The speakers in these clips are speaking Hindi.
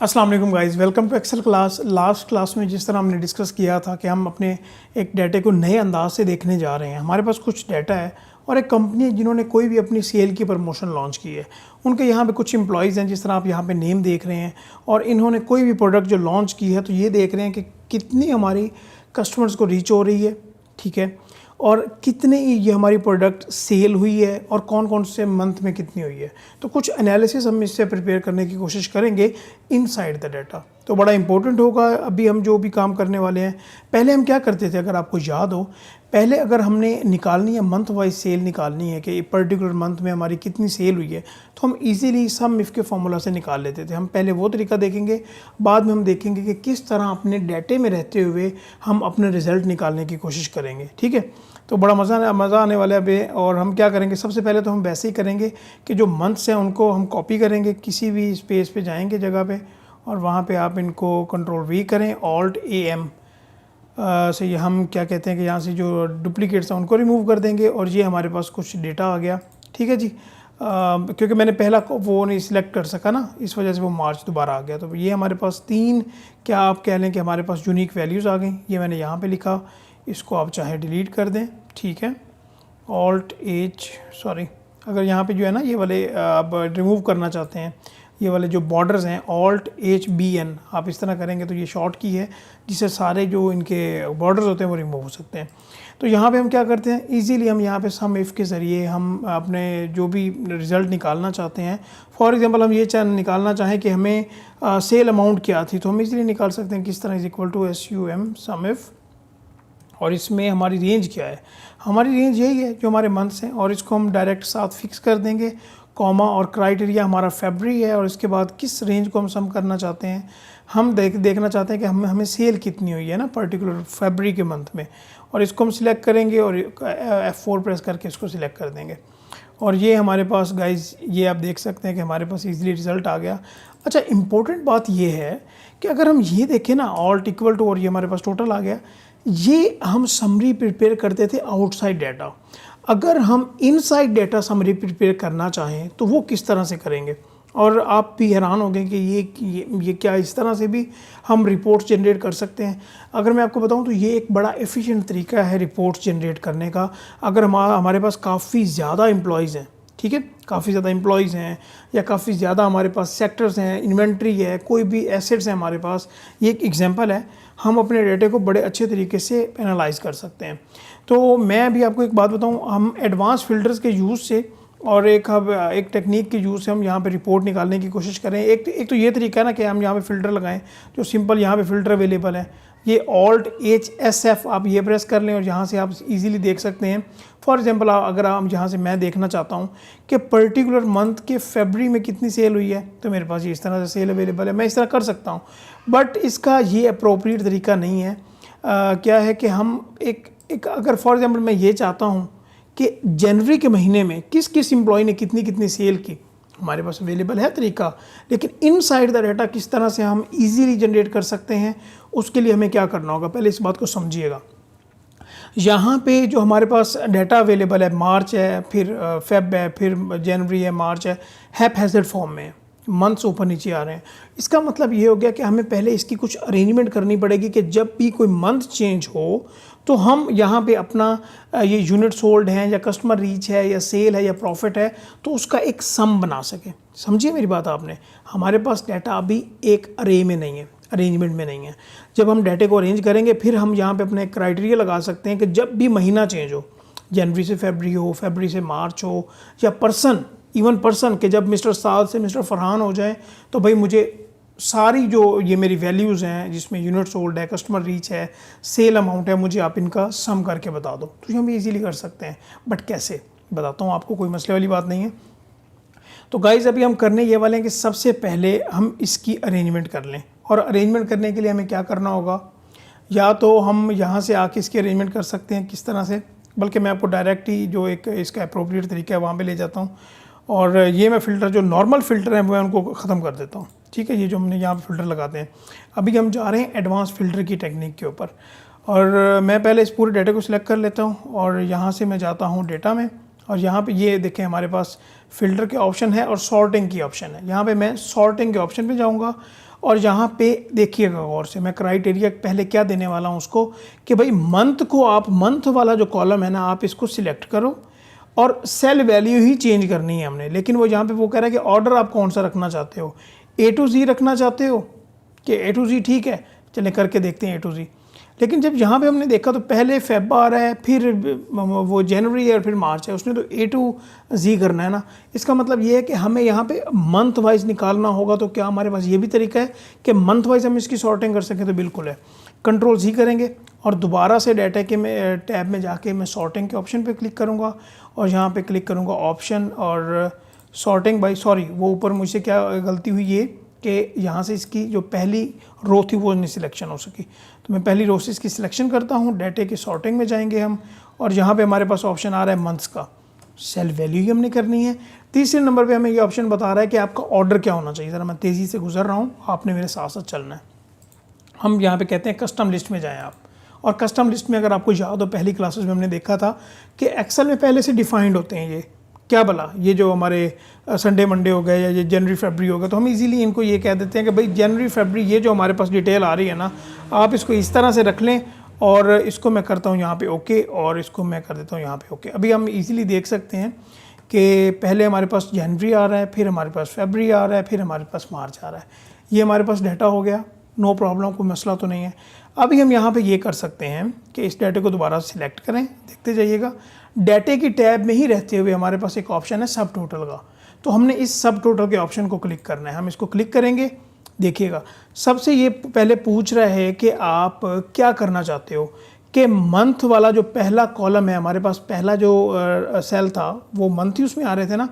अस्सलाम वालेकुम guys, welcome to Excel class. Last class में जिस तरह हमने डिस्कस किया था कि हम अपने एक डाटे को नए अंदाज से देखने जा रहे हैं। हमारे पास कुछ डाटा है और एक कंपनी है जिन्होंने कोई भी अपनी सेल की प्रमोशन लॉन्च की है। उनके यहाँ पे कुछ एम्प्लॉयज़ हैं, जिस तरह आप यहाँ पे नेम देख रहे हैं, और इन्होंने कोई भी प्रोडक्ट जो लॉन्च की है तो ये देख रहे हैं कि कितनी हमारी कस्टमर्स को रीच हो रही है, ठीक है, और कितने ये हमारी प्रोडक्ट सेल हुई है और कौन कौन से मंथ में कितनी हुई है। तो कुछ एनालिसिस हम इससे प्रिपेयर करने की कोशिश करेंगे इनसाइड द डाटा। तो बड़ा इंपॉर्टेंट होगा अभी हम जो भी काम करने वाले हैं। पहले हम क्या करते थे, अगर आपको याद हो, पहले अगर हमने निकालनी है मंथ वाइज सेल निकालनी है कि पर्टिकुलर मंथ में हमारी कितनी सेल हुई है, तो हम इजीली सम इफ के फॉर्मूला से निकाल लेते थे। हम पहले वो तरीका देखेंगे, बाद में हम देखेंगे कि किस तरह अपने डाटे में रहते हुए हम अपने रिज़ल्ट निकालने की कोशिश करेंगे, ठीक है। तो बड़ा मज़ा आने वाला है अभी। और हम क्या करेंगे, सबसे पहले तो हम वैसे ही करेंगे कि जो मंथ्स हैं उनको हम कॉपी करेंगे, किसी भी स्पेस पे जाएंगे जगह पे, और वहाँ पे आप इनको कंट्रोल वी करें, ऑल्ट AM से ये हम क्या कहते हैं कि यहाँ से जो डुप्लीकेट्स हैं उनको रिमूव कर देंगे, और ये हमारे पास कुछ डेटा आ गया, ठीक है जी। क्योंकि मैंने पहला वो नहीं सिलेक्ट कर सका ना, इस वजह से वो मार्च दोबारा आ गया। तो ये हमारे पास 3, क्या आप कह लें कि हमारे पास यूनिक वैल्यूज़ आ गई। ये मैंने यहाँ पे लिखा, इसको आप चाहे डिलीट कर दें, ठीक है। ऑल्ट H, सॉरी, अगर यहाँ पे जो है ना ये वाले आप रिमूव करना चाहते हैं, ये वाले जो बॉर्डर्स हैं, ऑल्ट HBN आप इस तरह करेंगे तो ये शॉर्ट की है जिससे सारे जो इनके बॉर्डर्स होते हैं वो रिमूव हो सकते हैं। तो यहाँ पे हम क्या करते हैं, इजीली हम यहाँ पे सम इफ़ के ज़रिए हम अपने जो भी रिज़ल्ट निकालना चाहते हैं, फॉर एग्जांपल हम ये निकालना चाहें कि हमें सेल अमाउंट क्या थी, तो हम इजीली निकाल सकते हैं किस तरह, is equal to SUM sum if, और इसमें हमारी रेंज क्या है। हमारी रेंज यही है जो हमारे मंथ्स हैं, और इसको हम डायरेक्ट साथ फिक्स कर देंगे, कॉमा, और क्राइटेरिया हमारा फरवरी है, और इसके बाद किस रेंज को हम सम करना चाहते हैं। हम देखना चाहते हैं कि हमें सेल कितनी हुई है ना पर्टिकुलर फरवरी के मंथ में, और इसको हम सिलेक्ट करेंगे और F4 प्रेस करके इसको सिलेक्ट कर देंगे। और ये हमारे पास गाइज, ये आप देख सकते हैं कि हमारे पास इजीली रिज़ल्ट आ गया। अच्छा, इम्पोर्टेंट बात ये है कि अगर हम ये देखें ना, ऑल्ट इक्वल टू, और ये हमारे पास टोटल आ गया। ये हम समरी प्रिपेयर करते थे आउटसाइड डाटा। अगर हम इनसाइड डाटा समरी प्रिपेयर करना चाहें तो वो किस तरह से करेंगे, और आप भी हैरान हो गए कि ये क्या, इस तरह से भी हम रिपोर्ट्स जनरेट कर सकते हैं। अगर मैं आपको बताऊं तो ये एक बड़ा एफिशिएंट तरीका है रिपोर्ट्स जनरेट करने का। अगर हमारे पास काफ़ी ज़्यादा एम्प्लॉयज़ हैं, ठीक है, काफ़ी ज़्यादा एम्प्लॉयज़ हैं, या काफ़ी ज़्यादा हमारे पास सेक्टर्स हैं, इन्वेंट्री है, कोई भी एसेट्स हैं हमारे पास, ये एक एग्जांपल है। हम अपने डेटे को बड़े अच्छे तरीके से एनालाइज कर सकते हैं। तो मैं अभी आपको एक बात बताऊं, हम एडवांस फिल्टर्स के यूज़ से और एक टेक्निक के यूज़ से हम यहाँ पे रिपोर्ट निकालने की कोशिश करें। एक तो ये तरीका है ना कि हम यहाँ पे फ़िल्टर लगाएं, जो सिंपल यहाँ पे फ़िल्टर अवेलेबल है। ये ऑल्ट HSF आप ये प्रेस कर लें और यहाँ से आप इजीली देख सकते हैं। फॉर एग्जांपल अगर हम यहाँ से मैं देखना चाहता हूँ कि पर्टिकुलर मंथ के फरवरी में कितनी सेल हुई है, तो मेरे पास ये इस तरह से सेल अवेलेबल है, मैं इस तरह कर सकता हूँ। बट इसका ये अप्रोप्रिएट तरीका नहीं है। क्या है कि हम एक अगर फॉर एग्जांपल मैं ये चाहता हूँ कि जनवरी के महीने में किस किस एम्प्लॉय ने कितनी कितनी सेल की, हमारे पास अवेलेबल है तरीका, लेकिन इनसाइड द डाटा किस तरह से हम इजीली जनरेट कर सकते हैं, उसके लिए हमें क्या करना होगा, पहले इस बात को समझिएगा। यहाँ पे जो हमारे पास डाटा अवेलेबल है, मार्च है, फिर फेब है, फिर जनवरी है, मार्च है, हैज़र्ड फॉर्म में मंथ्स ऊपर नीचे आ रहे हैं। इसका मतलब ये हो गया कि हमें पहले इसकी कुछ अरेंजमेंट करनी पड़ेगी कि जब भी कोई मंथ चेंज हो तो हम यहाँ पे अपना ये यूनिट सोल्ड हैं, या कस्टमर रीच है, या सेल है, या प्रॉफिट है, तो उसका एक सम बना सके। समझिए मेरी बात आपने। हमारे पास डाटा अभी एक अरे में नहीं है, अरेंजमेंट में नहीं है। जब हम डाटे को अरेंज करेंगे फिर हम यहाँ पे अपने क्राइटेरिया लगा सकते हैं कि जब भी महीना चेंज हो, जनवरी से फरवरी हो, फरवरी से मार्च हो, या पर्सन के जब मिस्टर साद से मिस्टर फरहान हो जाए, तो भाई मुझे सारी जो ये मेरी वैल्यूज़ हैं, जिसमें यूनिट सोल्ड है, कस्टमर रीच है, सेल अमाउंट है, मुझे आप इनका सम करके बता दो। तो ये हम इजीली कर सकते हैं। बट कैसे, बताता हूँ आपको, कोई मसले वाली बात नहीं है। तो गाइज़ अभी हम करने ये वाले हैं कि सबसे पहले हम इसकी अरेंजमेंट कर लें, और अरेंजमेंट करने के लिए हमें क्या करना होगा, या तो हम यहाँ से आके इसकी अरेंजमेंट कर सकते हैं किस तरह से, बल्कि मैं आपको डायरेक्ट ही जो एक इसका अप्रोप्रिएट तरीका है वहाँ पे ले जाता हूँ। और ये मैं फ़िल्टर, जो नॉर्मल फ़िल्टर हैं, मैं उनको ख़त्म कर देता हूँ, ठीक है। ये जो हमने यहाँ पे फ़िल्टर लगाते हैं, अभी हम जा रहे हैं एडवांस फ़िल्टर की टेक्निक के ऊपर। और मैं पहले इस पूरे डाटा को सिलेक्ट कर लेता हूँ, और यहाँ से मैं जाता हूँ डेटा में, और यहाँ पे ये देखें हमारे पास फ़िल्टर के ऑप्शन है और सॉर्टिंग की ऑप्शन है। यहाँ पे मैं सॉर्टिंग के ऑप्शन पे जाऊँगा, और यहाँ पे देखिएगा गौर से, मैं क्राइटेरिया पहले क्या देने वाला हूँ उसको कि भाई मंथ को आप, मंथ वाला जो कॉलम है ना, आप इसको सिलेक्ट करो और सेल वैल्यू ही चेंज करनी है हमने। लेकिन वो यहाँ पे वो कह रहा है कि ऑर्डर आप कौन सा रखना चाहते हो, A to Z रखना चाहते हो कि A to Z, ठीक है चले करके देखते हैं A to Z। लेकिन जब यहाँ पे हमने देखा तो पहले फेब आ रहा है, फिर वो जनवरी है और फिर मार्च है, उसने तो A to Z करना है ना। इसका मतलब ये है कि हमें यहाँ पे मंथ वाइज निकालना होगा। तो क्या हमारे पास ये भी तरीका है कि मंथ वाइज हम इसकी सॉर्टिंग कर सकें? तो बिल्कुल है। कंट्रोल Z करेंगे और दोबारा से डाटा के में टैब में जाके मैं सॉर्टिंग के ऑप्शन पे क्लिक करूँगा और यहाँ पे क्लिक करूँगा ऑप्शन और सॉर्टिंग बाय, सॉरी वो ऊपर मुझसे क्या गलती हुई ये कि यहाँ से इसकी जो पहली रो थी वो नहीं सिलेक्शन हो सकी। तो मैं पहली रो से इसकी सिलेक्शन करता हूँ, डाटे की सॉर्टिंग में जाएंगे हम और यहाँ पे हमारे पास ऑप्शन आ रहा है मंथ्स का, सेल वैल्यू ही हमने करनी है। तीसरे नंबर पे हमें ये ऑप्शन बता रहा है कि आपका ऑर्डर क्या होना चाहिए। ज़रा मैं तेज़ी से गुजर रहा हूँ, आपने मेरे साथ साथ चलना है। हम यहाँ पे कहते हैं कस्टम लिस्ट में जाएं आप, और कस्टम लिस्ट में अगर आपको याद हो पहली क्लासेस में हमने देखा था कि एक्सेल में पहले से डिफाइंड होते हैं ये क्या भला, ये जो हमारे संडे मंडे हो गए या ये जनवरी फरवरी हो गया, तो हम इजीली इनको ये कह देते हैं कि भाई जनवरी फरवरी ये जो हमारे पास डिटेल आ रही है ना, आप इसको इस तरह से रख लें और इसको मैं करता हूँ यहाँ पे ओके और इसको मैं कर देता हूँ यहाँ पे ओके। अभी हम इजीली देख सकते हैं कि पहले हमारे पास जनवरी आ रहा है, फिर हमारे पास फरवरी आ रहा है, फिर हमारे पास मार्च आ रहा है। ये हमारे पास डाटा हो गया, नो प्रॉब्लम, कोई मसला तो नहीं है। अभी हम यहाँ पे ये कर सकते हैं कि इस डाटे को दोबारा सिलेक्ट करें, देखते जाइएगा। डाटे की टैब में ही रहते हुए हमारे पास एक ऑप्शन है सब टोटल का, तो हमने इस सब टोटल के ऑप्शन को क्लिक करना है। हम इसको क्लिक करेंगे, देखिएगा सबसे ये पहले पूछ रहा है कि आप क्या करना चाहते हो, कि मंथ वाला जो पहला कॉलम है हमारे पास, पहला जो सेल था वो मंथ ही उसमें आ रहे थे ना,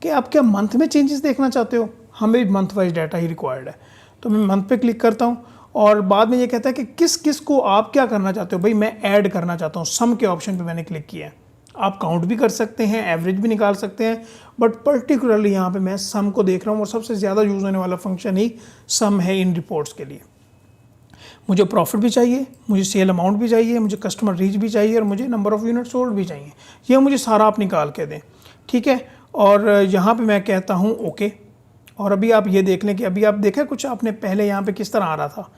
कि आप क्या मंथ में चेंजेस देखना चाहते हो। हमें मंथ वाइज डाटा ही रिक्वायर्ड है, तो मैं मंथ पे क्लिक करता हूँ और बाद में ये कहता है कि किस किस को आप क्या करना चाहते हो। भाई मैं ऐड करना चाहता हूँ, सम के ऑप्शन पे मैंने क्लिक किया है। आप काउंट भी कर सकते हैं, एवरेज भी निकाल सकते हैं, बट पर्टिकुलरली यहाँ पे मैं सम को देख रहा हूँ और सबसे ज़्यादा यूज़ होने वाला फंक्शन ही सम है इन रिपोर्ट्स के लिए। मुझे प्रॉफिट भी चाहिए, मुझे सेल अमाउंट भी चाहिए, मुझे कस्टमर रीच भी चाहिए और मुझे नंबर ऑफ़ यूनिट सोल्ड भी चाहिए। ये मुझे सारा आप निकाल के दें, ठीक है। और यहाँ पे मैं कहता हूँ ओके। और अभी आप ये देख लें कि अभी आप देखा कुछ आपने पहले यहाँ पे किस तरह आ रहा था,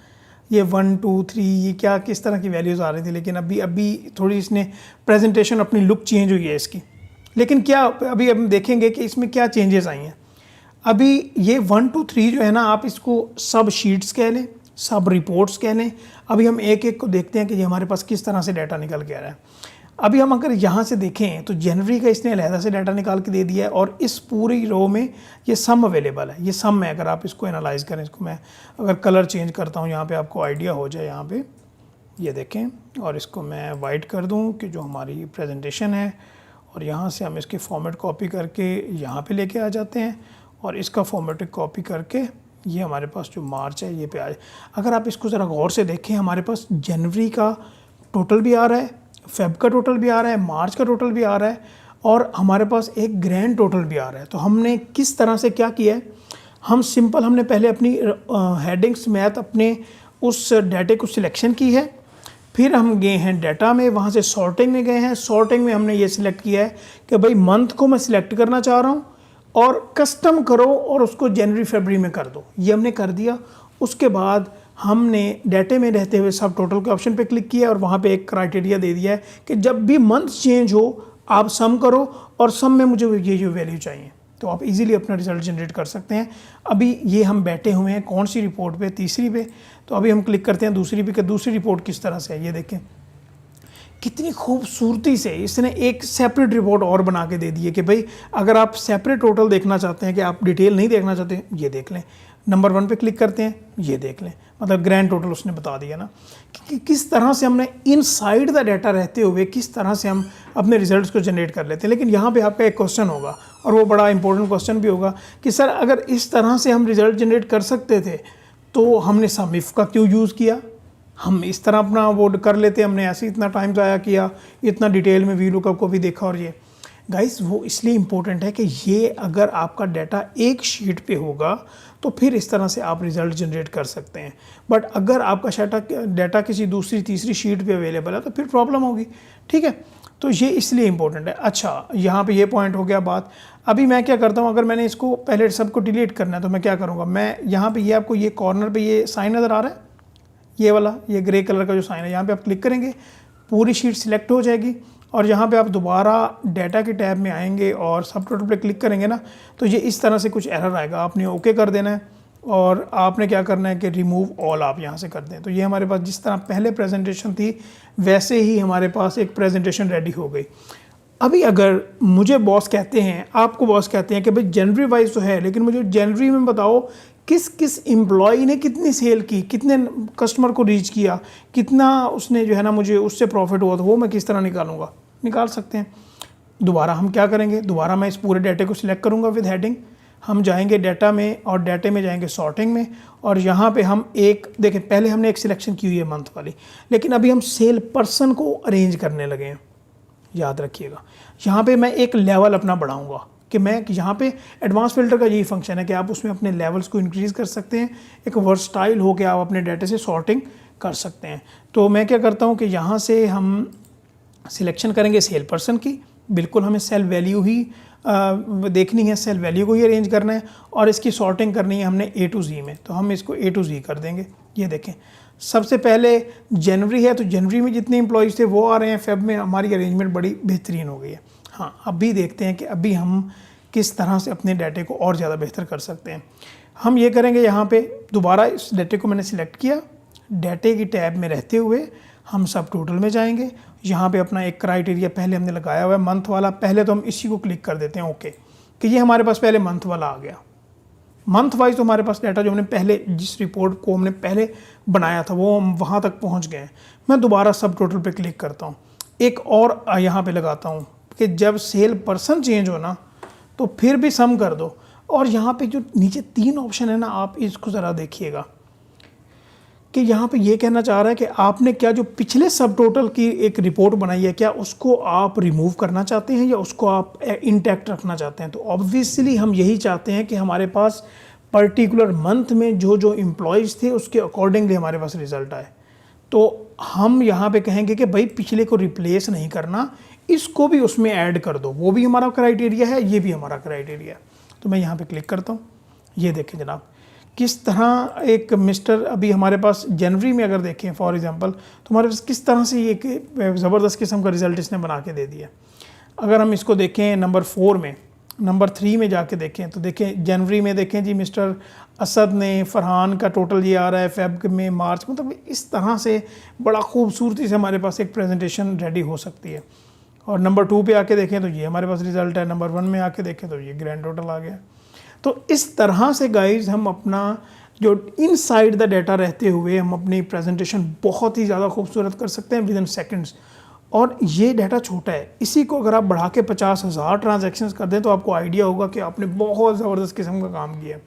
ये 1 2 3 ये क्या किस तरह की वैल्यूज़ आ रही थी, लेकिन अभी थोड़ी इसने प्रेजेंटेशन अपनी लुक चेंज हुई है इसकी। लेकिन क्या अभी हम देखेंगे कि इसमें क्या चेंजेस आई हैं। अभी ये 1 2 3 जो है ना, आप इसको सब शीट्स कह लें, सब रिपोर्ट्स कह लें। अभी हम एक एक को देखते हैं कि ये हमारे पास किस तरह से डाटा निकल के आ रहा है। अभी हम अगर यहाँ से देखें तो जनवरी का इसने अलहदा से डाटा निकाल के दे दिया है और इस पूरी रो में ये सम अवेलेबल है। ये सम है, अगर आप इसको एनालाइज करें, इसको मैं अगर कलर चेंज करता हूँ यहाँ पे आपको आइडिया हो जाए। यहाँ पे ये देखें और इसको मैं वाइट कर दूँ कि जो हमारी प्रेजेंटेशन है, और यहाँ से हम इसके फॉर्मेट कॉपी करके यहाँ पे लेके आ जाते हैं और इसका फॉर्मेट कॉपी करके ये हमारे पास जो मार्च है ये पे आ जाए। अगर आप इसको ज़रा गौर से देखें, हमारे पास जनवरी का टोटल भी आ रहा है, फेब का टोटल भी आ रहा है, मार्च का टोटल भी आ रहा है और हमारे पास एक ग्रैंड टोटल भी आ रहा है। तो हमने किस तरह से क्या किया है, हम सिंपल हमने पहले अपनी हेडिंग्स मैथ अपने उस डाटे को सिलेक्शन की है, फिर हम गए हैं डाटा में, वहाँ से सॉर्टिंग में गए हैं। सॉर्टिंग में हमने ये सिलेक्ट किया है कि भाई मंथ को मैं सिलेक्ट करना चाह रहा हूँ और कस्टम करो और उसको जनवरी फरवरी में कर दो। ये हमने कर दिया। उसके बाद हमने डाटे में रहते हुए सब टोटल के ऑप्शन पे क्लिक किया और वहाँ पे एक क्राइटेरिया दे दिया है कि जब भी मंथ चेंज हो आप सम करो और सम में मुझे ये जो वैल्यू चाहिए, तो आप इजीली अपना रिजल्ट जनरेट कर सकते हैं। अभी ये हम बैठे हुए हैं कौन सी रिपोर्ट पे, तीसरी पे। तो अभी हम क्लिक करते हैं दूसरी पे कि दूसरी रिपोर्ट किस तरह से है। ये देखें कितनी खूबसूरती से इसने एक सेपरेट रिपोर्ट और बना के दे दी है कि भाई अगर आप सेपरेट टोटल देखना चाहते हैं, कि आप डिटेल नहीं देखना चाहते, ये देख लें। नंबर 1 पे क्लिक करते हैं, ये देख लें, मतलब ग्रैंड टोटल उसने बता दिया ना कि किस तरह से हमने इनसाइड द डाटा रहते हुए किस तरह से हम अपने रिजल्ट्स को जनरेट कर लेते हैं। लेकिन यहाँ पे आपका एक क्वेश्चन होगा और वो बड़ा इंपॉर्टेंट क्वेश्चन भी होगा कि सर अगर इस तरह से हम रिजल्ट जनरेट कर सकते थे तो हमने सम इफ का क्यों यूज़ किया। हम इस तरह अपना वो कर लेते, हमने ऐसे इतना टाइम ज़ाया किया, इतना डिटेल में वी लुकअप को भी देखा और ये। गाइस वो इसलिए इम्पोर्टेंट है कि ये अगर आपका डाटा एक शीट पे होगा तो फिर इस तरह से आप रिज़ल्ट जनरेट कर सकते हैं, बट अगर आपका डाटा किसी दूसरी तीसरी शीट पे अवेलेबल है तो फिर प्रॉब्लम होगी, ठीक है। तो ये इसलिए इम्पोर्टेंट है। अच्छा, यहाँ पे ये पॉइंट हो गया बात। अभी मैं क्या करता हूँ, अगर मैंने इसको पहले सबको डिलीट करना है तो मैं क्या करूँगा, मैं यहाँ पे ये आपको ये कॉर्नर पे ये साइन नज़र आ रहा है, ये वाला ये ग्रे कलर का जो साइन है, यहाँ पे आप क्लिक करेंगे, पूरी शीट सिलेक्ट हो जाएगी और यहाँ पे आप दोबारा डाटा के टैब में आएंगे और सब टोटल पे क्लिक करेंगे ना, तो ये इस तरह से कुछ एरर आएगा। आपने ओके कर देना है और आपने क्या करना है कि रिमूव ऑल आप यहाँ से कर दें। तो ये हमारे पास जिस तरह पहले प्रेजेंटेशन थी वैसे ही हमारे पास एक प्रेजेंटेशन रेडी हो गई। अभी अगर मुझे बॉस कहते हैं, आपको बॉस कहते हैं कि भाई जनवरी वाइज तो है, लेकिन मुझे जनवरी में बताओ किस किस एम्प्लॉई ने कितनी सेल की, कितने कस्टमर को रीच किया, कितना उसने जो है ना मुझे उससे प्रॉफिट हुआ, तो वो मैं किस तरह निकालूंगा, निकाल सकते हैं। दोबारा हम क्या करेंगे, दोबारा मैं इस पूरे डाटे को सिलेक्ट करूंगा विद हेडिंग, हम जाएंगे डाटा में और डाटे में जाएंगे सॉर्टिंग में, और यहाँ पे हम एक देखें, पहले हमने एक सिलेक्शन की हुई है मंथ वाली, लेकिन अभी हम सेल पर्सन को अरेंज करने लगे हैं। याद रखिएगा, यहाँ पे मैं एक लेवल अपना बढ़ाऊंगा कि मैं यहाँ पे एडवांस फिल्टर का यही फंक्शन है कि आप उसमें अपने लेवल्स को इंक्रीज़ कर सकते हैं, एक वर्सटाइल हो के आप अपने डाटे से सॉर्टिंग कर सकते हैं। तो मैं क्या करता हूँ कि यहाँ से हम सिलेक्शन करेंगे सेल पर्सन की, बिल्कुल हमें सेल वैल्यू ही देखनी है, सेल वैल्यू को ही अरेंज करना है और इसकी सॉर्टिंग करनी है हमने A to Z में, तो हम इसको A to Z कर देंगे। ये देखें, सबसे पहले जनवरी है तो जनवरी में जितने एम्प्लॉयज़ थे वो आ रहे हैं, फेब में हमारी अरेंजमेंट बड़ी बेहतरीन हो गई है। हाँ, अभी देखते हैं कि अभी हम किस तरह से अपने डाटे को और ज़्यादा बेहतर कर सकते हैं। हम ये करेंगे, यहाँ पे दोबारा इस डाटे को मैंने सिलेक्ट किया, डाटे की टैब में रहते हुए हम सब टोटल में जाएंगे। यहाँ पे अपना एक क्राइटेरिया पहले हमने लगाया हुआ है मंथ वाला, पहले तो हम इसी को क्लिक कर देते हैं ओके, कि ये हमारे पास पहले मंथ वाला आ गया। मंथ वाइज तो हमारे पास डाटा जो हमने पहले जिस रिपोर्ट को हमने पहले बनाया था वो हम वहाँ तक पहुँच गए हैं। मैं दोबारा सब टोटल पे क्लिक करता हूँ, एक और यहाँ पे लगाता हूँ कि जब सेल पर्सन चेंज हो ना तो फिर भी सम कर दो, और यहाँ पे जो नीचे 3 ऑप्शन है ना, आप इसको ज़रा देखिएगा कि यहाँ पे ये कहना चाह रहा है कि आपने क्या जो पिछले सब टोटल की एक रिपोर्ट बनाई है, क्या उसको आप रिमूव करना चाहते हैं या उसको आप इंटैक्ट रखना चाहते हैं। तो ऑब्वियसली हम यही चाहते हैं कि हमारे पास पर्टिकुलर मंथ में जो जो एम्प्लॉयज़ थे उसके अकॉर्डिंगली हमारे पास रिजल्ट आए। तो हम यहाँ पे कहेंगे कि भाई पिछले को रिप्लेस नहीं करना, इसको भी उसमें ऐड कर दो, वो भी हमारा क्राइटेरिया है, ये भी हमारा क्राइटेरिया है। तो मैं यहाँ पे क्लिक करता हूँ, ये देखें जनाब किस तरह एक मिस्टर, अभी हमारे पास जनवरी में अगर देखें फॉर एग्जांपल, तो हमारे पास किस तरह से एक ज़बरदस्त किस्म का रिज़ल्ट इसने बना के दे दिया। अगर हम इसको देखें नंबर 4 में, नंबर 3 में जाके देखें तो देखें जनवरी में देखें जी मिस्टर असद ने, फरहान का टोटल ये आ रहा है, फेब में, मार्च, मतलब इस तरह से बड़ा खूबसूरती से हमारे पास एक प्रेजेंटेशन रेडी हो सकती है। और नंबर 2 पे आके देखें तो ये हमारे पास रिज़ल्ट है, नंबर 1 में आके देखें तो ये ग्रैंड टोटल आ गया। तो इस तरह से गाइज हम अपना जो इनसाइड द डाटा रहते हुए हम अपनी प्रेजेंटेशन बहुत ही ज़्यादा खूबसूरत कर सकते हैं विद इन सेकेंड्स। और ये डाटा छोटा है, इसी को अगर आप बढ़ा के 50,000 ट्रांजैक्शंस कर दें तो आपको आइडिया होगा कि आपने बहुत ज़बरदस्त किस्म का काम किया।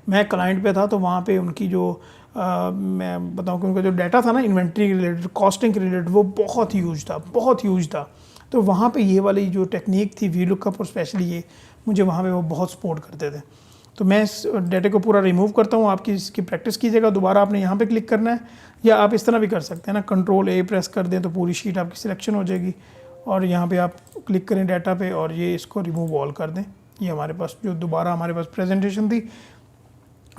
मैं क्लाइंट पे था तो वहाँ पे उनकी जो मैं बताऊँ कि उनका जो डाटा था ना इन्वेंट्री के रिलेटेड, कॉस्टिंग के रिलेटेड, वो बहुत ह्यूज था, बहुत ह्यूज था। तो वहाँ पे ये वाली जो टेक्निक थी VLOOKUP और स्पेशली ये, मुझे वहाँ पे वो बहुत सपोर्ट करते थे। तो मैं इस डाटे को पूरा रिमूव करता हूँ, आपकी इसकी प्रैक्टिस कीजिएगा। दोबारा आपने यहाँ पे क्लिक करना है, या आप इस तरह भी कर सकते हैं ना, Ctrl+A प्रेस कर दें तो पूरी शीट आपकी सिलेक्शन हो जाएगी, और यहाँ पे आप क्लिक करें डाटा पे और ये इसको रिमूव ऑल कर दें। ये हमारे पास जो दोबारा हमारे पास प्रेजेंटेशन थी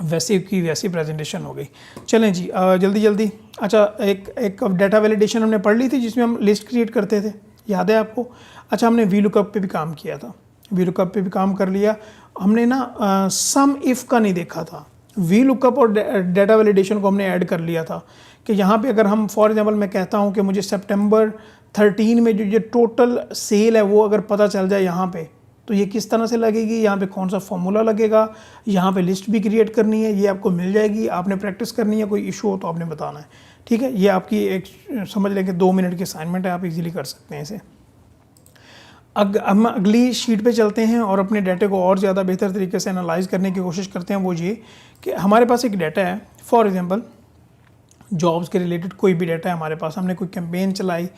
वैसे की वैसी प्रेजेंटेशन हो गई। चलें जी जल्दी जल्दी। अच्छा, एक डाटा वैलिडेशन हमने पढ़ ली थी जिसमें हम लिस्ट क्रिएट करते थे, याद है आपको। अच्छा, हमने VLOOKUP पे भी काम किया था, VLOOKUP पे भी काम कर लिया हमने ना। सम इफ़ का नहीं देखा था, VLOOKUP और डाटा वैलिडेशन को हमने ऐड कर लिया था कि यहाँ पे अगर हम फॉर एग्जांपल मैं कहता हूँ कि मुझे सितंबर 13 में जो ये टोटल सेल है वो अगर पता चल जाए यहाँ पे, तो ये किस तरह से लगेगी, यहाँ पे कौन सा फॉर्मूला लगेगा, यहाँ पे लिस्ट भी क्रिएट करनी है, ये आपको मिल जाएगी। आपने प्रैक्टिस करनी है, कोई इशू हो तो आपने बताना है, ठीक है। ये आपकी एक समझ लें कि 2 मिनट की असाइनमेंट है, आप इजीली कर सकते हैं इसे। हम अगली शीट पे चलते हैं और अपने डाटे को और ज़्यादा बेहतर तरीके से एनालाइज करने की कोशिश करते हैं। वो ये कि हमारे पास एक डाटा है, फॉर एग्जांपल जॉब्स के रिलेटेड कोई भी डाटा है हमारे पास, हमने कोई कैंपेन चलाई,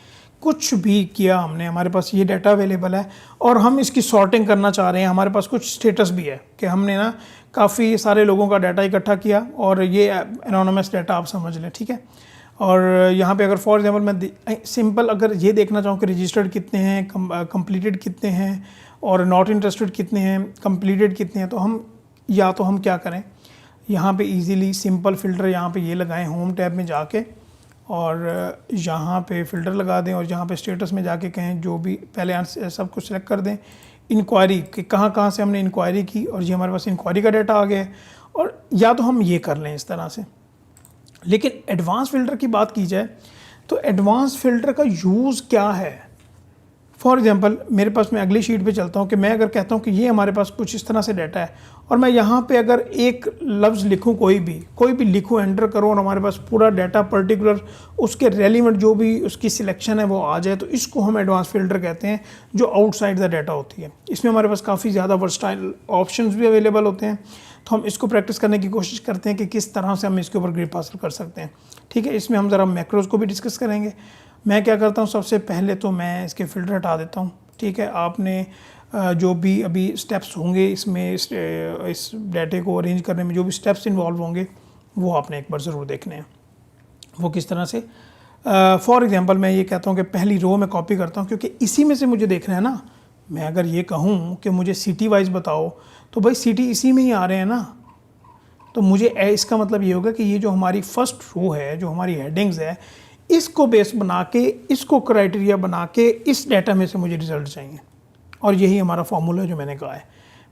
कुछ भी किया हमने, हमारे पास ये डाटा अवेलेबल है और हम इसकी सॉर्टिंग करना चाह रहे हैं। हमारे पास कुछ स्टेटस भी है कि हमने ना काफ़ी सारे लोगों का डाटा इकट्ठा किया और ये एनोनिमस डाटा आप समझ लें, ठीक है। और यहाँ पे अगर फॉर एग्जांपल मैं सिंपल अगर ये देखना चाहूँ कि रजिस्टर्ड कितने हैं, कंप्लीटेड कितने हैं और नॉट इंटरेस्टेड कितने हैं, कंप्लीटेड कितने हैं, तो हम क्या करें, यहाँ पे इजीली सिंपल फ़िल्टर यहाँ पे ये लगाएं होम टैब में जाके और यहाँ पे फ़िल्टर लगा दें और यहाँ पे स्टेटस में जाके कहें जो भी पहले सब कुछ सेलेक्ट कर दें, इंक्वायरी कि कहाँ कहाँ से हमने इंक्वायरी की और ये हमारे पास इंक्वायरी का डाटा आ गया है। और या तो हम ये कर लें इस तरह से। लेकिन एडवांस फ़िल्टर की बात की जाए तो एडवांस फ़िल्टर का यूज़ क्या है। फॉर एग्जांपल मेरे पास, मैं अगली शीट पे चलता हूँ कि मैं अगर कहता हूँ कि ये हमारे पास कुछ इस तरह से डाटा है और मैं यहाँ पे अगर एक लफ्ज़ लिखूँ, कोई भी लिखूँ, एंटर करूँ और हमारे पास पूरा डाटा पर्टिकुलर उसके रेलिवेंट जो भी उसकी सिलेक्शन है वो आ जाए, तो इसको हम एडवांस फ़िल्टर कहते हैं, जो आउटसाइड द डाटा होती है। इसमें हमारे पास काफ़ी ज़्यादा वर्सटाइल ऑप्शंस भी अवेलेबल होते हैं, तो हम इसको प्रैक्टिस करने की कोशिश करते हैं कि किस तरह से हम इसके ऊपर ग्रिप हासिल कर सकते हैं, ठीक है। इसमें हम ज़रा मैक्रोज को भी डिस्कस करेंगे। मैं क्या करता हूँ, सबसे पहले तो मैं इसके फ़िल्टर हटा देता हूँ, ठीक है। आपने जो भी अभी स्टेप्स होंगे इसमें, इस डाटे को अरेंज करने में जो भी स्टेप्स इन्वॉल्व होंगे वो आपने एक बार ज़रूर देखने हैं। वो किस तरह से, फॉर एग्जांपल मैं ये कहता हूँ कि पहली रो में कॉपी करता हूँ, क्योंकि इसी में से मुझे देखना है ना। मैं अगर ये कहूँ कि मुझे सिटी वाइज बताओ, तो भाई सिटी इसी में ही आ रहे हैं ना, तो मुझे इसका मतलब ये होगा कि ये जो हमारी फर्स्ट रो है, जो हमारी हेडिंग्स है, इसको बेस बना के, इसको क्राइटेरिया बना के इस डाटा में से मुझे रिज़ल्ट चाहिए, और यही हमारा फॉर्मूला है जो मैंने कहा है।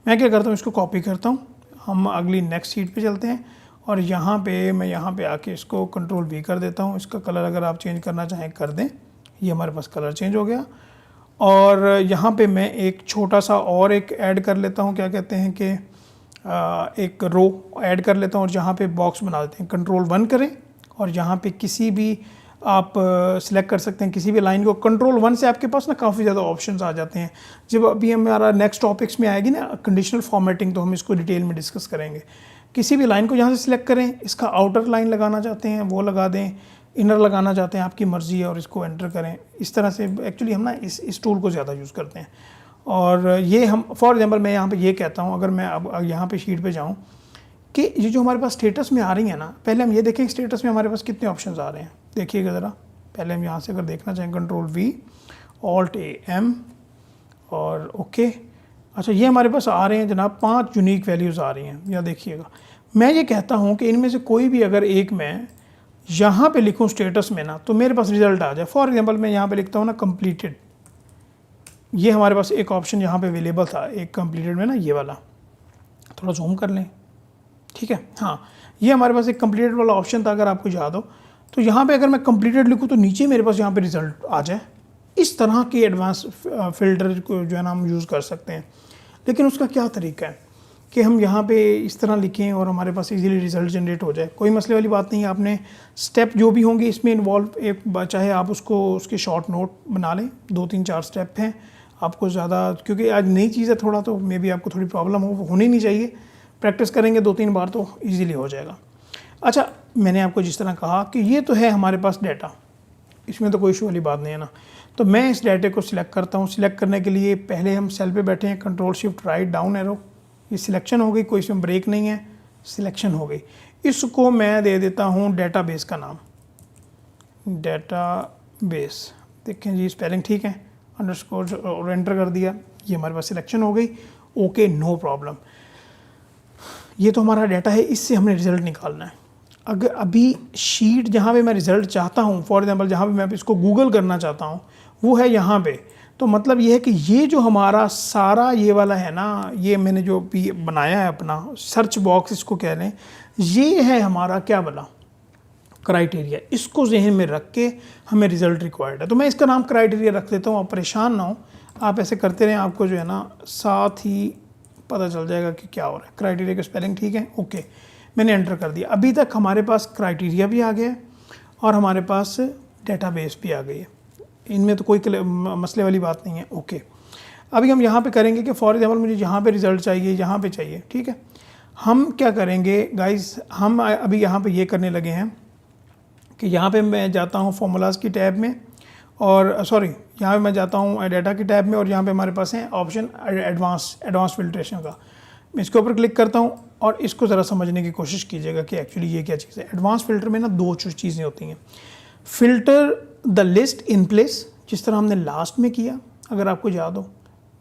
मैं क्या करता हूँ, इसको कॉपी करता हूँ, हम अगली नेक्स्ट शीट पे चलते हैं और यहाँ पे मैं यहाँ पे आके इसको कंट्रोल V कर देता हूँ। इसका कलर अगर आप चेंज करना चाहें कर दें, ये हमारे पास कलर चेंज हो गया। और यहाँ पे मैं एक छोटा सा और एक ऐड कर लेता हूँ, क्या कहते हैं कि एक रो ऐड कर लेता हूँ और जहाँ पे बॉक्स बना देते हैं, कंट्रोल 1 करें और यहाँ पे किसी भी आप सिलेक्ट कर सकते हैं किसी भी लाइन को। कंट्रोल 1 से आपके पास ना काफ़ी ज़्यादा ऑप्शंस आ जाते हैं। जब अभी हमारा नेक्स्ट टॉपिक्स में आएगी ना कंडीशनल फॉर्मेटिंग, तो हम इसको डिटेल में डिस्कस करेंगे। किसी भी लाइन को यहाँ से सिलेक्ट करें, इसका आउटर लाइन लगाना चाहते हैं वो लगा दें, इनर लगाना चाहते हैं आपकी मर्ज़ी है, और इसको एंटर करें। इस तरह से एक्चुअली हम ना इस टूल को ज़्यादा यूज़ करते हैं। और ये हम फॉर एग्जांपल मैं यहाँ पे ये कहता हूँ, अगर मैं अब यहाँ पे शीट पे जाऊँ कि ये जो हमारे पास स्टेटस में आ रही है ना, पहले हम ये देखें स्टेटस में हमारे पास कितने ऑप्शंस आ रहे हैं। देखिएगा ज़रा, पहले हम यहाँ से अगर देखना चाहें कंट्रोल V Alt AM और ओके। अच्छा, ये हमारे पास आ रहे हैं जनाब 5 यूनिक वैल्यूज़ आ रही हैं। या देखिएगा, मैं ये कहता हूँ कि इनमें से कोई भी अगर एक मैं यहाँ पे लिखूँ स्टेटस में ना, तो मेरे पास रिज़ल्ट आ जाए। फॉर एग्जांपल मैं यहाँ पे लिखता हूँ ना कंप्लीटेड, ये हमारे पास एक ऑप्शन यहाँ पे अवेलेबल था, एक कंप्लीटेड में ना, ये वाला, थोड़ा जूम कर लें, ठीक है। हाँ, ये हमारे पास एक कंप्लीटेड वाला ऑप्शन था, अगर आपको याद हो। तो यहाँ पे अगर मैं कंप्लीटेड लिखूँ तो नीचे मेरे पास यहाँ पे रिज़ल्ट आ जाए। इस तरह के एडवांस फ़िल्टर को जो है ना हम यूज़ कर सकते हैं। लेकिन उसका क्या तरीका है कि हम यहाँ पे इस तरह लिखें और हमारे पास इजीली रिज़ल्ट जनरेट हो जाए। कोई मसले वाली बात नहीं है। आपने स्टेप जो भी होंगे इसमें इन्वॉल्व, एक चाहे आप उसके शॉर्ट नोट बना लें, 2-3-4 स्टेप हैं आपको ज़्यादा, क्योंकि आज नई चीज़ है थोड़ा, तो मे बी आपको थोड़ी प्रॉब्लम होनी नहीं चाहिए। प्रैक्टिस करेंगे 2-3 बार तो ईज़िली हो जाएगा। अच्छा, मैंने आपको जिस तरह कहा कि ये तो है हमारे पास डाटा, इसमें तो कोई इशू वाली बात नहीं है ना। तो मैं इस डाटे को सिलेक्ट करता हूँ। सिलेक्ट करने के लिए पहले हम सेल पे बैठे हैं, control shift write down arrow, ये सिलेक्शन हो गई, कोई इसमें ब्रेक नहीं है, सिलेक्शन हो गई। इसको मैं दे देता हूँ डेटाबेस का नाम, डेटाबेस। देखें जी, स्पेलिंग ठीक है, अंडरस्कोर और एंटर कर दिया, ये हमारे पास सिलेक्शन हो गई। Okay, no problem. ये तो हमारा डाटा है, इससे हमने रिज़ल्ट निकालना है। अगर अभी शीट जहाँ पे मैं रिज़ल्ट चाहता हूँ, फॉर एग्जांपल जहाँ पे मैं इसको गूगल करना चाहता हूँ, वो है यहाँ पे। तो मतलब ये है कि ये जो हमारा सारा ये वाला है ना, ये मैंने जो भी बनाया है अपना सर्च बॉक्स इसको कह लें, ये है हमारा क्या वाला क्राइटेरिया। इसको जहन में रख के हमें रिज़ल्ट रिक्वायर्ड है, तो मैं इसका नाम क्राइटेरिया रख देता हूँ। आप परेशान ना हो, आप ऐसे करते रहें, आपको जो है ना साथ ही पता चल जाएगा कि क्या हो रहा है। क्राइटेरिया की स्पेलिंग ठीक है, ओके, मैंने एंटर कर दिया। अभी तक हमारे पास क्राइटेरिया भी आ गया है और हमारे पास डेटाबेस भी आ गई है, इनमें तो कोई मसले वाली बात नहीं है। ओके, अभी हम यहाँ पे करेंगे कि फॉर एग्जांपल मुझे यहाँ पे रिज़ल्ट चाहिए, यहाँ पे चाहिए, ठीक है। हम क्या करेंगे गाइस, हम अभी यहाँ पे ये करने लगे हैं कि यहाँ पे मैं जाता हूँ फॉर्मूलाज़ की टैब में और सॉरी, यहाँ पे मैं जाता हूँ डाटा की टैब में और यहाँ पे हमारे पास है ऑप्शन एडवांस फिल्ट्रेशन का। मैं इसके ऊपर क्लिक करता हूँ और इसको ज़रा समझने की कोशिश कीजिएगा कि एक्चुअली ये क्या चीज़ है। एडवांस फिल्टर में ना दो चीज़ें होती हैं। Filter the list in place, जिस तरह हमने लास्ट में किया, अगर आपको याद हो,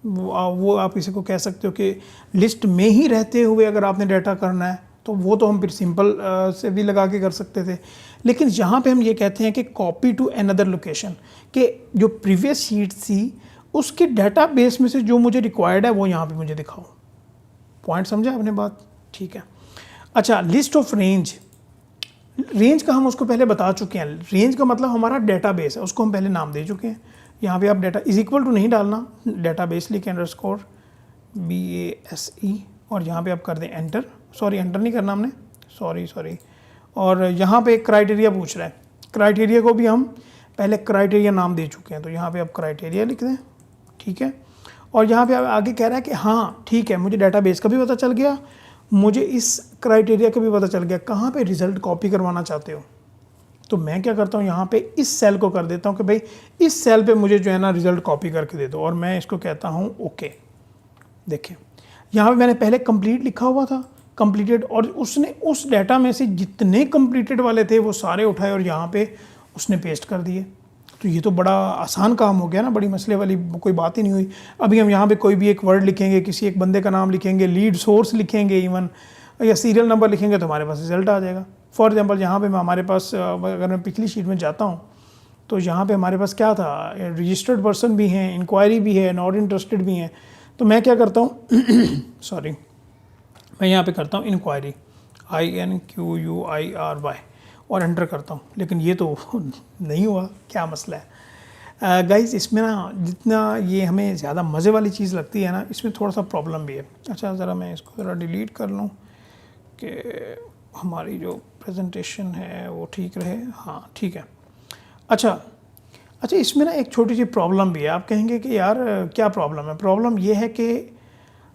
वो आप इसी को कह सकते हो कि लिस्ट में ही रहते हुए अगर आपने डाटा करना है तो वो तो हम फिर सिंपल से भी लगा के कर सकते थे। लेकिन यहाँ पे हम ये कहते हैं कि कॉपी टू अनदर लोकेशन, कि जो प्रीवियस शीट थी उसके डाटा बेस में से जो मुझे रिक्वायर्ड है वो यहाँ पे मुझे दिखाओ। पॉइंट समझा आपने बात? ठीक है। अच्छा, लिस्ट ऑफ रेंज का हम उसको पहले बता चुके हैं। रेंज का मतलब हमारा डाटा बेस है, उसको हम पहले नाम दे चुके हैं। यहाँ पे आप डाटा इज इक्वल टू नहीं डालना, डाटा बेस लिखें अंडरस्कोर BASE और यहाँ पे आप कर दें एंटर। सॉरी, एंटर नहीं करना हमने, सॉरी। और यहाँ पे क्राइटेरिया पूछ रहा है, क्राइटेरिया को भी हम पहले क्राइटेरिया नाम दे चुके हैं, तो यहाँ पे आप क्राइटेरिया लिख दें। ठीक है। और यहाँ पे आगे कह रहा है कि हाँ ठीक है, मुझे डाटाबेस का भी पता चल गया, मुझे इस क्राइटेरिया का भी पता चल गया, कहाँ पे रिज़ल्ट कॉपी करवाना चाहते हो। तो मैं क्या करता हूँ, यहाँ पे इस सेल को कर देता हूँ कि भाई इस सेल पे मुझे जो है ना रिज़ल्ट कॉपी करके दे दो, और मैं इसको कहता हूँ ओके। देखिए यहाँ पे मैंने पहले कंप्लीट लिखा हुआ था, कंप्लीटेड, और उसने उस डाटा में से जितने कंप्लीटेड वाले थे वो सारे उठाए और यहाँ पे उसने पेस्ट कर दिए। तो ये तो बड़ा आसान काम हो गया ना, बड़ी मसले वाली कोई बात ही नहीं हुई। अभी हम यहाँ पे कोई भी एक वर्ड लिखेंगे, किसी एक बंदे का नाम लिखेंगे, लीड सोर्स लिखेंगे इवन, या सीरियल नंबर लिखेंगे तो हमारे पास रिजल्ट आ जाएगा। फॉर एग्जांपल यहाँ पे हमारे पास, अगर मैं पिछली शीट में जाता हूँ तो यहाँ पे हमारे पास क्या था, रजिस्टर्ड पर्सन भी हैं, इंक्वायरी भी है, नॉट इंटरेस्टेड भी हैं। तो मैं क्या करता हूँ सॉरी, मैं यहाँ पे करता हूँ इंक्वायरी, INQUIRY, और एंटर करता हूँ। लेकिन ये तो नहीं हुआ, क्या मसला है गाइस। इसमें ना जितना ये हमें ज़्यादा मज़े वाली चीज़ लगती है ना, इसमें थोड़ा सा प्रॉब्लम भी है। अच्छा, ज़रा मैं इसको ज़रा डिलीट कर लूँ कि हमारी जो प्रेजेंटेशन है वो ठीक रहे। हाँ ठीक है। अच्छा, इसमें ना एक छोटी सी प्रॉब्लम भी है। आप कहेंगे कि यार क्या प्रॉब्लम है? प्रॉब्लम ये है कि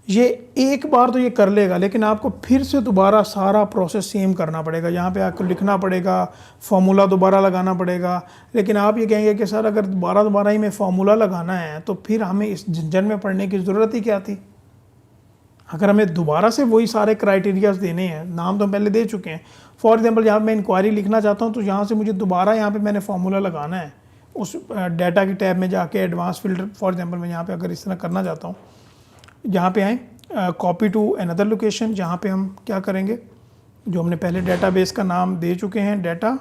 ये एक बार तो ये कर लेगा, लेकिन आपको फिर से दोबारा सारा प्रोसेस सेम करना पड़ेगा। यहाँ पे आपको लिखना पड़ेगा, फार्मूला दोबारा लगाना पड़ेगा। लेकिन आप ये कहेंगे कि सर अगर दोबारा ही में फार्मूला लगाना है तो फिर हमें इस झंझट में पढ़ने की ज़रूरत ही क्या थी? अगर हमें दोबारा से वही सारे क्राइटेरियाज देने हैं, नाम तो हम पहले दे चुके हैं। फॉर एग्जाम्पल यहाँ मैं इंक्वायरी लिखना चाहता हूँ तो यहाँ से मुझे दोबारा यहाँ पर मैंने फार्मूला लगाना है उस डाटा की टैब में जाके, एडवांस फिल्टर। फॉर एग्जाम्पल मैं यहाँ पर अगर इस तरह करना चाहता हूँ, यहाँ पे आए कॉपी टू अनदर लोकेशन, जहाँ पे हम क्या करेंगे, जो हमने पहले डेटाबेस का नाम दे चुके हैं डाटा,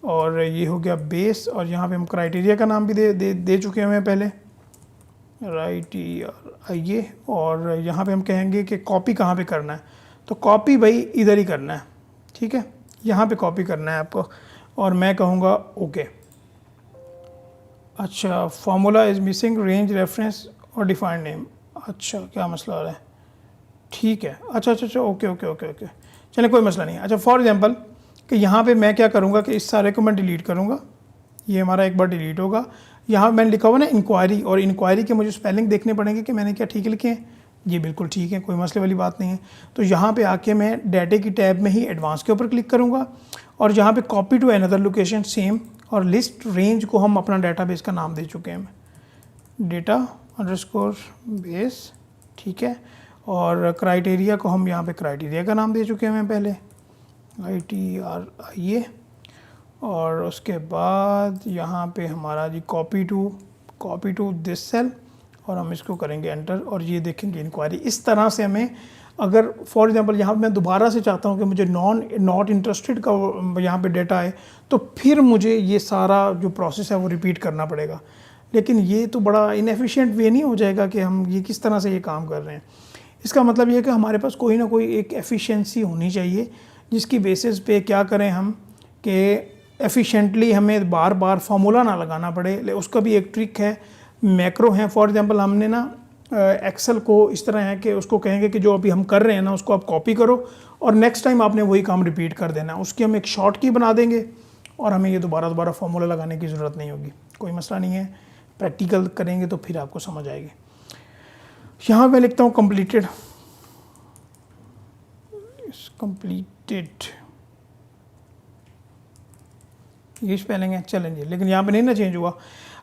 और ये हो गया बेस, और यहाँ पे हम क्राइटेरिया का नाम भी दे चुके हैं पहले, राइट ये। और यहाँ पे हम कहेंगे कि कॉपी कहाँ पे करना है, तो कॉपी भाई इधर ही करना है। ठीक है, यहाँ पे कॉपी करना है आपको, और मैं कहूँगा ओके। अच्छा, formula is missing range reference और डिफाइंड नेम। अच्छा, क्या मसला आ रहा है? ठीक है, अच्छा, ओके, चलिए कोई मसला नहीं है। अच्छा, फॉर एग्जांपल कि यहाँ पे मैं क्या करूँगा कि इस सारे को मैं डिलीट करूँगा, ये हमारा एक बार डिलीट होगा। यहाँ मैंने लिखा हुआ ना इंक्वायरी, और इंक्वायरी के मुझे स्पेलिंग देखने पड़ेंगे कि मैंने क्या ठीक लिखे हैं। ये बिल्कुल ठीक है, कोई मसले वाली बात नहीं है। तो यहाँ पर आके मैं डाटे की टैब में ही एडवांस के ऊपर क्लिक करूँगा, और यहाँ पर copy to another location same, और लिस्ट रेंज को हम अपना डाटाबेस का नाम दे चुके हैं, डाटा अंडरस्कोर बेस। ठीक है, और क्राइटेरिया को हम यहाँ पे क्राइटेरिया का नाम दे चुके हैं पहले, ITRIA। और उसके बाद यहाँ पे हमारा जी कॉपी टू दिस सेल, और हम इसको करेंगे एंटर, और ये देखेंगे इंक्वायरी। इस तरह से हमें, अगर फॉर एग्जांपल यहाँ मैं दोबारा से चाहता हूँ कि मुझे नॉट इंटरेस्टेड का यहाँ पे डाटा है, तो फिर मुझे ये सारा जो प्रोसेस है वो रिपीट करना पड़ेगा। लेकिन ये तो बड़ा इनएफिशिएंट वे नहीं हो जाएगा कि हम ये किस तरह से ये काम कर रहे हैं। इसका मतलब ये है कि हमारे पास कोई ना कोई एक एफिशिएंसी होनी चाहिए, जिसकी बेसिस पे क्या करें हम कि एफिशिएंटली हमें बार बार फार्मूला ना लगाना पड़े। उसका भी एक ट्रिक है, मैक्रो है। फॉर एग्जांपल हमने ना एक्सेल को इस तरह है कि उसको कहेंगे कि जो अभी हम कर रहे हैं ना उसको आप कॉपी करो, और नेक्स्ट टाइम आपने वही काम रिपीट कर देना। उसकी हम एक शॉर्ट की बना देंगे, और हमें ये दोबारा फार्मूला लगाने की ज़रूरत नहीं होगी। कोई मसला नहीं है, प्रैक्टिकल करेंगे तो फिर आपको समझ आएगी। यहाँ मैं लिखता हूँ कंप्लीटेड, ये स्पेलिंग है, चलेंगे, लेकिन यहाँ पे नहीं ना चेंज हुआ।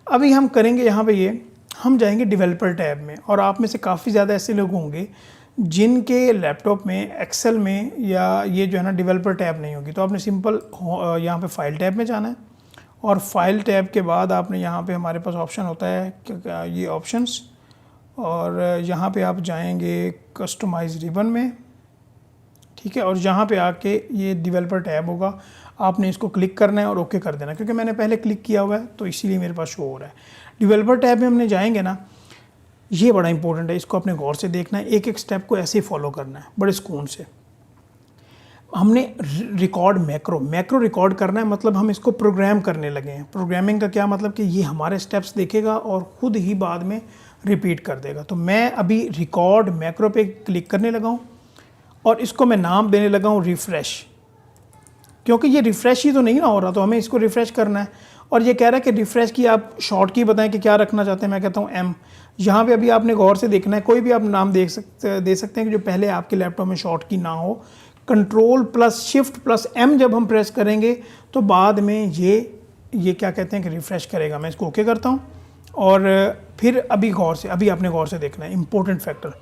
अभी हम करेंगे यहाँ पे ये, हम जाएंगे डेवलपर टैब में, और आप में से काफ़ी ज़्यादा ऐसे लोग होंगे जिनके लैपटॉप में एक्सेल में या ये जो है ना डेवलपर टैब नहीं होगी। तो आपने सिंपल यहाँ पे फाइल टैब में जाना है, और फाइल टैब के बाद आपने यहाँ पे हमारे पास ऑप्शन होता है ये ऑप्शंस, और यहाँ पे आप जाएंगे कस्टमाइज रिबन में, ठीक है, और यहाँ पे आके ये डेवलपर टैब होगा, आपने इसको क्लिक करना है और ओके कर देना, क्योंकि मैंने पहले क्लिक किया हुआ है तो इसीलिए मेरे पास शो हो रहा है। डेवलपर टैब में हमने जाएंगे ना, ये बड़ा इंपॉर्टेंट है, इसको अपने गौर से देखना है, एक एक स्टेप को ऐसे ही फॉलो करना है बड़े सुकून से। हमने रिकॉर्ड मैक्रो रिकॉर्ड करना है, मतलब हम इसको प्रोग्राम करने लगे हैं। प्रोग्रामिंग का क्या मतलब कि ये हमारे स्टेप्स देखेगा और ख़ुद ही बाद में रिपीट कर देगा। तो मैं अभी रिकॉर्ड मैक्रो पे क्लिक करने लगा हूँ, और इसको मैं नाम देने लगा हूँ रिफ़्रेश, क्योंकि ये रिफ़्रेश ही तो नहीं ना हो रहा, तो हमें इसको रिफ़्रेश करना है। और ये कह रहा है कि रिफ़्रेश की आप शॉर्ट की बताएं कि क्या रखना चाहते हैं। मैं कहता हूँ एम। यहाँ पे अभी आपने गौर से देखना है, कोई भी आप नाम दे सकते हैं कि जो पहले आपके लैपटॉप में शॉर्ट की ना हो। Control plus shift plus M जब हम प्रेस करेंगे तो बाद में ये क्या कहते हैं कि रिफ़्रेश करेगा। मैं इसको ओके करता हूँ, और फिर अभी आपने गौर से देखना है इंपॉर्टेंट फैक्टर,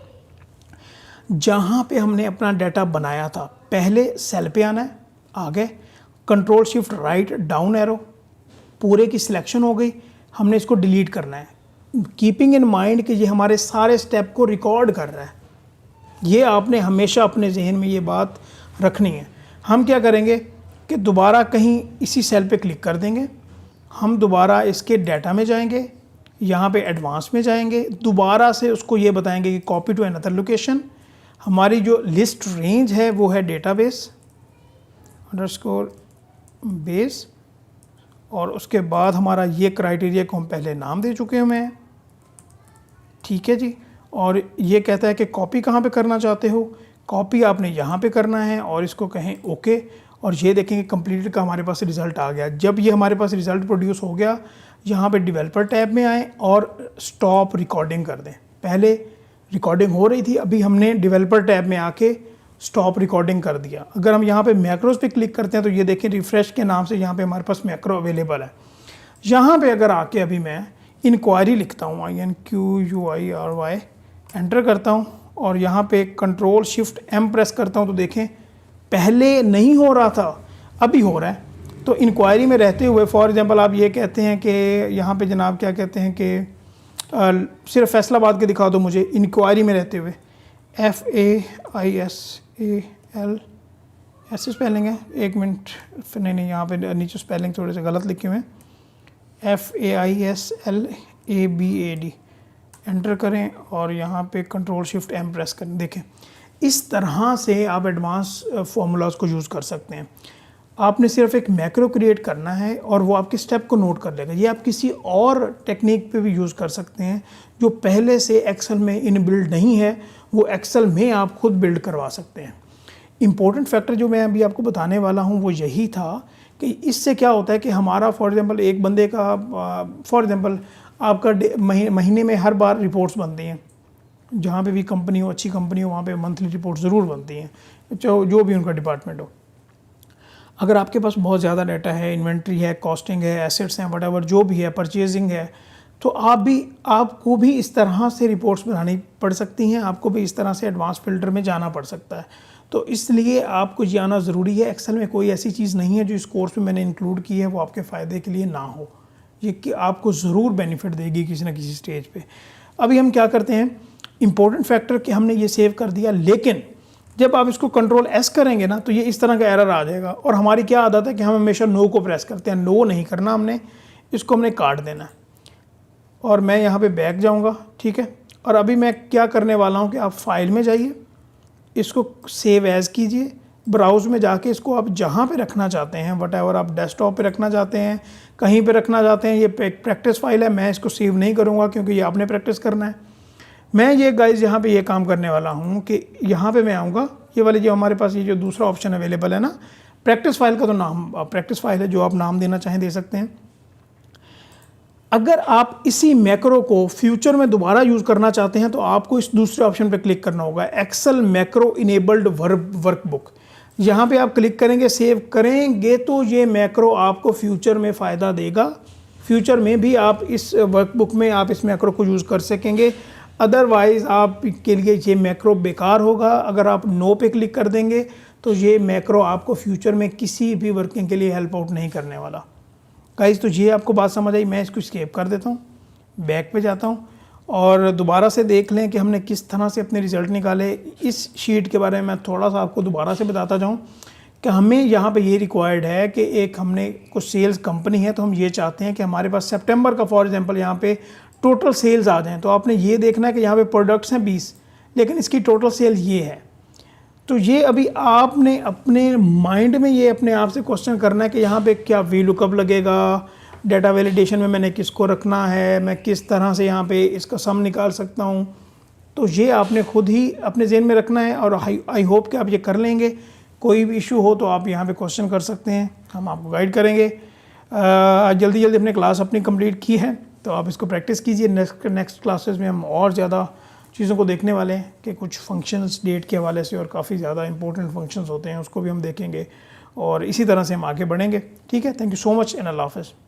जहाँ पे हमने अपना डाटा बनाया था पहले सेल पे आना है, आगे control shift write down arrow, पूरे की सिलेक्शन हो गई, हमने इसको डिलीट करना है, कीपिंग इन माइंड कि ये हमारे सारे स्टेप को रिकॉर्ड कर रहा है। ये आपने हमेशा अपने जहन में ये बात रखनी है। हम क्या करेंगे कि दोबारा कहीं इसी सेल पे क्लिक कर देंगे, हम दोबारा इसके डाटा में जाएंगे, यहाँ पे एडवांस में जाएंगे, दोबारा से उसको ये बताएंगे कि कॉपी टू अनदर लोकेशन। हमारी जो लिस्ट रेंज है वो है डेटाबेस अंडरस्कोर बेस, और उसके बाद हमारा ये क्राइटेरिया को हम पहले नाम दे चुके हैं, ठीक है जी। और ये कहता है कि कॉपी कहाँ पे करना चाहते हो, कॉपी आपने यहाँ पे करना है, और इसको कहें ओके। और ये देखेंगे कंप्लीटेड का हमारे पास रिज़ल्ट आ गया। जब ये हमारे पास रिज़ल्ट प्रोड्यूस हो गया, यहाँ पे डेवलपर टैब में आए और स्टॉप रिकॉर्डिंग कर दें। पहले रिकॉर्डिंग हो रही थी, अभी हमने डेवलपर टैब में आके स्टॉप रिकॉर्डिंग कर दिया। अगर हम यहाँ पे मैक्रोस पे क्लिक करते हैं तो ये देखें रिफ़्रेश के नाम से यहाँ पे हमारे पास मैक्रो अवेलेबल है। यहाँ पे अगर आके अभी मैं इंक्वायरी लिखता हूँ INQUIRY, एंटर करता हूँ, और यहाँ पे कंट्रोल शिफ्ट एम प्रेस करता हूँ, तो देखें पहले नहीं हो रहा था, अभी हो रहा है। तो इंक्वायरी में रहते हुए फॉर एग्जांपल आप ये कहते हैं कि यहाँ पे जनाब क्या कहते हैं कि सिर्फ फैसलाबाद के दिखा दो मुझे, इंक्वायरी में रहते हुए FAISAL ऐसे स्पेलिंग है, एक मिनट, नहीं यहाँ पे नीचे स्पेलिंग थोड़े से गलत लिखे हुए हैं, FAISLABAD, एंटर करें और यहाँ पे कंट्रोल शिफ्ट एम प्रेस करें। देखें इस तरह से आप एडवांस फार्मूलाज को यूज़ कर सकते हैं। आपने सिर्फ एक मैक्रो क्रिएट करना है और वो आपके स्टेप को नोट कर लेगा। ये आप किसी और टेक्निक पे भी यूज़ कर सकते हैं जो पहले से एक्सेल में इनबिल्ड नहीं है, वो एक्सेल में आप खुद बिल्ड करवा सकते हैं। इम्पोर्टेंट फैक्टर जो मैं अभी आपको बताने वाला हूँ वो यही था कि इससे क्या होता है कि हमारा फॉर एग्ज़ाम्पल एक बंदे का फॉर एग्ज़ाम्पल आपका महीने में हर बार रिपोर्ट्स बनती हैं, जहाँ पे भी कंपनी हो, अच्छी कंपनी हो, वहाँ पे मंथली रिपोर्ट ज़रूर बनती हैं, जो भी उनका डिपार्टमेंट हो। अगर आपके पास बहुत ज़्यादा डाटा है, इन्वेंट्री है, कॉस्टिंग है, एसेट्स हैं, व्हाटएवर जो भी है, परचेजिंग है, तो आपको भी इस तरह से रिपोर्ट्स बनानी पड़ सकती हैं, आपको भी इस तरह से एडवांस फिल्टर में जाना पड़ सकता है। तो इसलिए आपको ये आना ज़रूरी है। एक्सेल में कोई ऐसी चीज़ नहीं है जो इस कोर्स में मैंने इंक्लूड की है वो आपके फ़ायदे के लिए ना हो, ये कि आपको ज़रूर बेनिफिट देगी किसी ना किसी स्टेज पे। अभी हम क्या करते हैं, इंपॉर्टेंट फैक्टर कि हमने ये सेव कर दिया, लेकिन जब आप इसको कंट्रोल एस करेंगे ना तो ये इस तरह का एरर आ जाएगा। और हमारी क्या आदत है कि हम हमेशा नो को प्रेस करते हैं, नो नहीं करना हमने, इसको हमने काट देना है। और मैं यहाँ पे बैक जाऊँगा, ठीक है। और अभी मैं क्या करने वाला हूँ कि आप फाइल में जाइए, इसको सेव एज़ कीजिए, ब्राउज़ में जाके इसको आप जहाँ पे रखना चाहते हैं, व्हाटएवर आप डेस्कटॉप पे रखना चाहते हैं, कहीं पे रखना चाहते हैं, ये प्रैक्टिस फाइल है, मैं इसको सेव नहीं करूँगा क्योंकि ये आपने प्रैक्टिस करना है। मैं ये गाइस यहाँ पे ये काम करने वाला हूँ कि यहाँ पे मैं आऊँगा, ये वाले जो हमारे पास ये जो दूसरा ऑप्शन अवेलेबल है ना, प्रैक्टिस फाइल का तो नाम प्रैक्टिस फाइल है, जो आप नाम देना चाहें दे सकते हैं। अगर आप इसी मैक्रो को फ्यूचर में दोबारा यूज़ करना चाहते हैं तो आपको इस दूसरे ऑप्शन पे क्लिक करना होगा, एक्सेल मैक्रो इनेबल्ड वर्कबुक। यहाँ पे आप क्लिक करेंगे, सेव करेंगे तो ये मैक्रो आपको फ्यूचर में फ़ायदा देगा। फ्यूचर में भी आप इस वर्कबुक में आप इस मैक्रो को यूज़ कर सकेंगे। अदरवाइज़ आप के लिए ये मैक्रो बेकार होगा। अगर आप नो पे क्लिक कर देंगे तो ये मैक्रो आपको फ्यूचर में किसी भी वर्किंग के लिए हेल्प आउट नहीं करने वाला। गाइस, तो ये आपको बात समझ आई। मैं इसको स्केप कर देता हूँ, बैक पे जाता हूँ और दोबारा से देख लें कि हमने किस तरह से अपने रिज़ल्ट निकाले। इस शीट के बारे में मैं थोड़ा सा आपको दोबारा से बताता जाऊँ कि हमें यहाँ पे ये रिक्वायर्ड है कि एक हमने कुछ सेल्स कंपनी है, तो हम ये चाहते हैं कि हमारे पास सितंबर का फॉर एग्जांपल यहाँ पे टोटल सेल्स आ जाएँ। तो आपने ये देखना है कि यहाँ पे प्रोडक्ट्स हैं 20, लेकिन इसकी टोटल सेल ये है। तो ये अभी आपने अपने माइंड में ये अपने आप से क्वेश्चन करना है कि यहाँ पे क्या वी लुकअप लगेगा, डेटा वैलिडेशन में मैंने किसको रखना है, मैं किस तरह से यहाँ पे इसका सम निकाल सकता हूँ। तो ये आपने खुद ही अपने जेहन में रखना है और आई होप कि आप ये कर लेंगे। कोई भी इशू हो तो आप यहाँ पे क्वेश्चन कर सकते हैं, हम आपको गाइड करेंगे। जल्दी जल्दी अपने क्लास अपनी कंप्लीट की है तो आप इसको प्रैक्टिस कीजिए। नेक्स्ट क्लासेस में हम और ज़्यादा चीज़ों को देखने वाले हैं कि कुछ फंक्शंस डेट के हवाले से और काफ़ी ज़्यादा इंपॉर्टेंट फंक्शंस होते हैं, उसको भी हम देखेंगे और इसी तरह से हम आगे बढ़ेंगे। ठीक है, thank you so much and अल्लाह हाफ़िज़।